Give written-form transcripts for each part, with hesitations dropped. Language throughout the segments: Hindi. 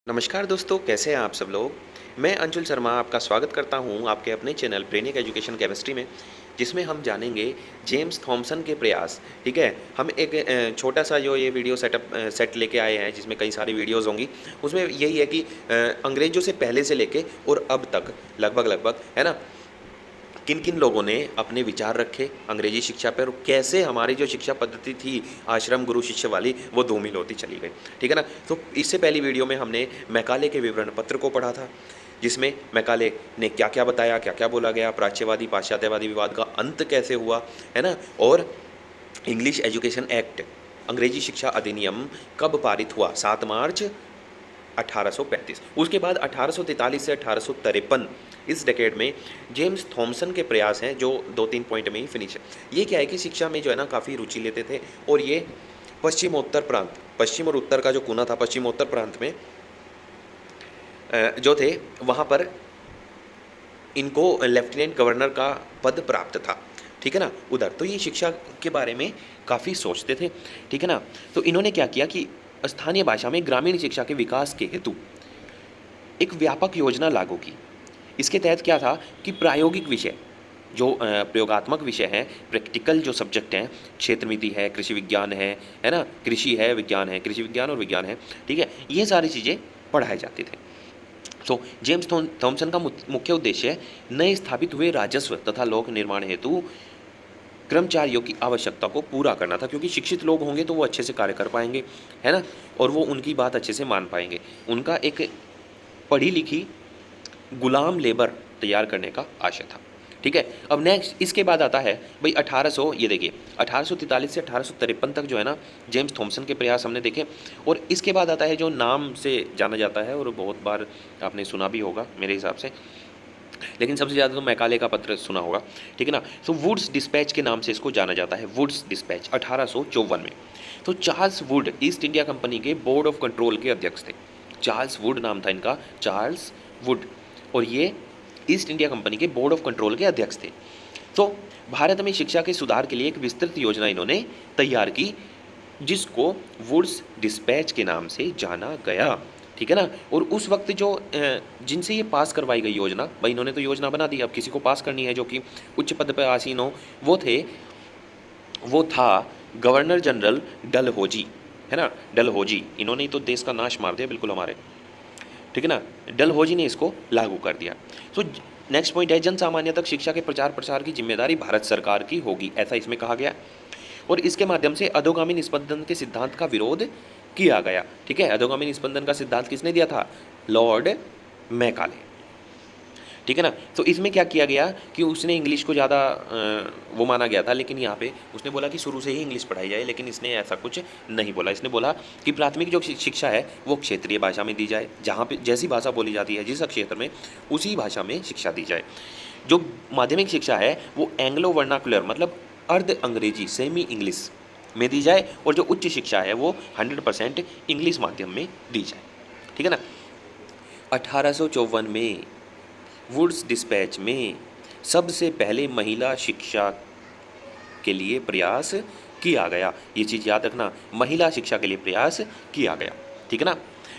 नमस्कार दोस्तों, कैसे हैं आप सब लोग। मैं अंशुल शर्मा आपका स्वागत करता हूं आपके अपने चैनल ब्रेनिक एजुकेशन केमिस्ट्री में, जिसमें हम जानेंगे जेम्स थॉमसन के प्रयास। ठीक है, हम एक छोटा सा जो ये वीडियो सेट लेके आए हैं, जिसमें कई सारी वीडियोस होंगी। उसमें यही है कि अंग्रेजों से पहले से लेके और अब तक लगभग लगभग, है ना, किन किन लोगों ने अपने विचार रखे अंग्रेजी शिक्षा पर, और कैसे हमारी जो शिक्षा पद्धति थी आश्रम गुरु शिष्य वाली, वो धूमिल होती चली गई। ठीक है ना। तो इससे पहली वीडियो में हमने मैकाले के विवरण पत्र को पढ़ा था, जिसमें मैकाले ने क्या क्या बताया, क्या क्या बोला गया, प्राच्यवादी पाश्चात्यवादी विवाद का अंत कैसे हुआ, है ना, और इंग्लिश एजुकेशन एक्ट अंग्रेजी शिक्षा अधिनियम कब पारित हुआ, 7 मार्च 1835। उसके बाद 1843 से 1853 इस डेकेड में जेम्स थॉमसन के प्रयास हैं, जो 2-3 पॉइंट में ही फिनिश है। ये क्या है कि शिक्षा में जो है ना काफ़ी रुचि लेते थे, और ये पश्चिमोत्तर प्रांत, पश्चिम और उत्तर का जो कोना था, पश्चिमोत्तर प्रांत में जो थे, वहाँ पर इनको लेफ्टिनेंट गवर्नर का पद प्राप्त था। ठीक है ना, उधर तो ये शिक्षा के बारे में काफ़ी सोचते थे। ठीक है ना। तो इन्होंने क्या किया कि स्थानीय भाषा में ग्रामीण शिक्षा के विकास के हेतु एक व्यापक योजना लागू की। इसके तहत क्या था कि प्रायोगिक विषय, जो प्रयोगात्मक विषय हैं, प्रैक्टिकल जो सब्जेक्ट हैं, क्षेत्र नीति है, कृषि विज्ञान है ना, कृषि है, विज्ञान है, कृषि विज्ञान और विज्ञान है, ठीक है, ये सारी चीज़ें पढ़ाए जाते थे। तो जेम्स थॉमसन का मुख्य उद्देश्य नए स्थापित हुए राजस्व तथा लोक निर्माण हेतु कर्मचारियों की आवश्यकता को पूरा करना था, क्योंकि शिक्षित लोग होंगे तो वो अच्छे से कार्य कर पाएंगे, है ना, और वो उनकी बात अच्छे से मान पाएंगे। उनका एक पढ़ी लिखी गुलाम लेबर तैयार करने का आशय था। ठीक है। अब नेक्स्ट इसके बाद आता है भाई 1800, ये देखिए 1843 से 1853 तक जो है ना जेम्स थॉमसन के प्रयास हमने देखे। और इसके बाद आता है जो नाम से जाना जाता है, और बहुत बार आपने सुना भी होगा मेरे हिसाब से, लेकिन सबसे ज़्यादा तो मैकाले का पत्र सुना होगा। ठीक है ना। तो वुड्स डिस्पैच के नाम से इसको जाना जाता है, वुड्स डिस्पैच 1854 में। तो Charles Wood east India company के बोर्ड ऑफ कंट्रोल के अध्यक्ष थे। चार्ल्स वुड नाम था इनका, चार्ल्स वुड, और ये ईस्ट इंडिया कंपनी के बोर्ड ऑफ कंट्रोल के अध्यक्ष थे। तो भारत में शिक्षा के सुधार के लिए एक विस्तृत योजना इन्होंने तैयार की, जिसको वुड्स डिस्पैच के नाम से जाना गया। ठीक है ना। और उस वक्त जो जिनसे ये पास करवाई गई योजना, भाई इन्होंने तो योजना बना दी, अब किसी को पास करनी है जो कि उच्च पद पर आसीन हो, वो था गवर्नर जनरल डलहौजी, है ना, डलहौजी। इन्होंने ही तो देश का नाश मार दिया बिल्कुल हमारे। ठीक है ना। डलहौजी ने इसको लागू कर दिया। तो नेक्स्ट पॉइंट है जन सामान्य तक शिक्षा के प्रचार प्रसार की जिम्मेदारी भारत सरकार की होगी, ऐसा इसमें कहा गया। और इसके माध्यम से अधोगामी निस्पंदन के सिद्धांत का विरोध किया गया। ठीक है। अधोगामी निस्पंदन का सिद्धांत किसने दिया था? Lord Macaulay. ठीक है ना। तो इसमें क्या किया गया कि उसने इंग्लिश को ज़्यादा वो माना गया था, लेकिन यहाँ पे उसने बोला कि शुरू से ही इंग्लिश पढ़ाई जाए, लेकिन इसने ऐसा कुछ नहीं बोला। इसने बोला कि प्राथमिक जो शिक्षा है वो क्षेत्रीय भाषा में दी जाए, जहाँ पे जैसी भाषा बोली जाती है जिस क्षेत्र में, उसी भाषा में शिक्षा दी जाए। जो माध्यमिक शिक्षा है वो एंग्लो वर्नाकुलर, मतलब अर्ध अंग्रेजी, सेमी इंग्लिश में दी जाए, और जो उच्च शिक्षा है वो 100% इंग्लिश माध्यम में दी जाए। ठीक है ना। 1854 में वुड्स डिस्पैच में सबसे पहले महिला शिक्षा के लिए प्रयास किया गया। ये चीज़ याद रखना, महिला शिक्षा के लिए प्रयास किया गया। ठीक है ना।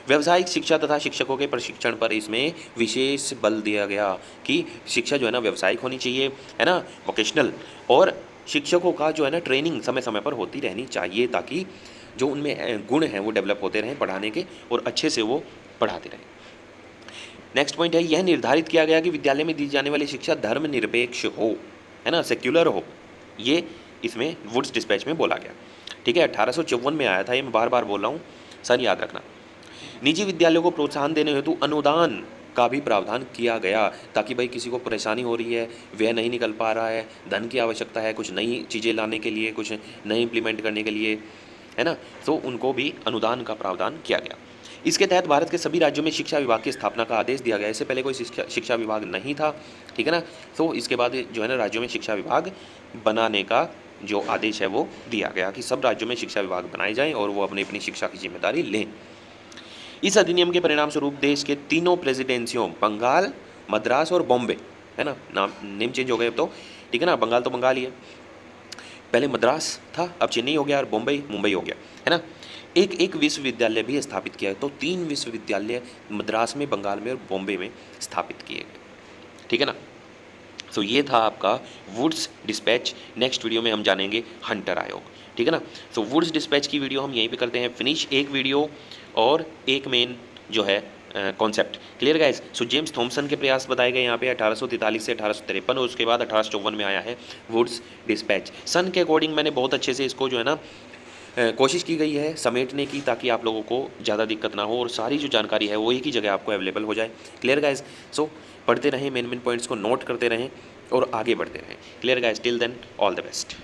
व्यावसायिक शिक्षा तथा शिक्षकों के प्रशिक्षण पर इसमें विशेष बल दिया गया कि शिक्षा जो है ना व्यावसायिक होनी चाहिए, है ना, वोकेशनल, और शिक्षकों का जो है ना ट्रेनिंग समय समय पर होती रहनी चाहिए, ताकि जो उनमें गुण हैं वो डेवलप होते रहें पढ़ाने के, और अच्छे से वो पढ़ाते रहें। नेक्स्ट पॉइंट है यह निर्धारित किया गया कि विद्यालय में दी जाने वाली शिक्षा धर्मनिरपेक्ष हो, है ना, सेक्युलर हो। ये इसमें वुड्स डिस्पैच में बोला गया। ठीक है। 1854 में आया था, ये मैं बार बार बोल रहा हूँ, सर याद रखना। निजी विद्यालयों को प्रोत्साहन देने हेतु अनुदान का भी प्रावधान किया गया, ताकि भाई किसी को परेशानी हो रही है, वह नहीं निकल पा रहा है, धन की आवश्यकता है कुछ नई चीज़ें लाने के लिए, कुछ नई इम्प्लीमेंट करने के लिए, है ना, तो उनको भी अनुदान का प्रावधान किया गया। इसके तहत भारत के सभी राज्यों में शिक्षा विभाग की स्थापना का आदेश दिया गया। इससे पहले कोई शिक्षा विभाग नहीं था। ठीक है ना। तो इसके बाद जो है ना राज्यों में शिक्षा विभाग बनाने का जो आदेश है वो दिया गया कि सब राज्यों में शिक्षा विभाग बनाए जाएं, और वो अपनी अपनी शिक्षा की जिम्मेदारी लें। इस अधिनियम के परिणाम स्वरूप देश के तीनों प्रेसिडेंसियों, बंगाल, मद्रास और बॉम्बे, है ना, नाम नेम चेंज हो गए अब तो। ठीक है ना। बंगाल तो बंगाल ही है, पहले मद्रास था, अब चेन्नई हो गया, और मुंबई हो गया, है ना। एक एक विश्वविद्यालय भी स्थापित किया है। तो 3 विश्वविद्यालय मद्रास में, बंगाल में और बॉम्बे में स्थापित किए गए। ठीक है ना। सो ये था आपका वुड्स डिस्पैच। नेक्स्ट वीडियो में हम जानेंगे हंटर आयोग। ठीक है ना। सो वुड्स डिस्पैच की वीडियो हम यहीं पे करते हैं फिनिश, एक वीडियो और एक मेन जो है कॉन्सेप्ट। Clear guys. सो जेम्स थॉमसन के प्रयास बताए गए यहाँ पे 1843 से 1853 और उसके बाद 1854 में आया है वुड्स डिस्पैच। सन के अकॉर्डिंग मैंने बहुत अच्छे से इसको जो है ना कोशिश की गई है समेटने की, ताकि आप लोगों को ज़्यादा दिक्कत ना हो और सारी जो जानकारी है वो एक ही जगह आपको अवेलेबल हो जाए। Clear guys. सो पढ़ते रहें, मेन मेन पॉइंट्स को नोट करते रहें और आगे बढ़ते रहें। Clear guys. Till then all the best.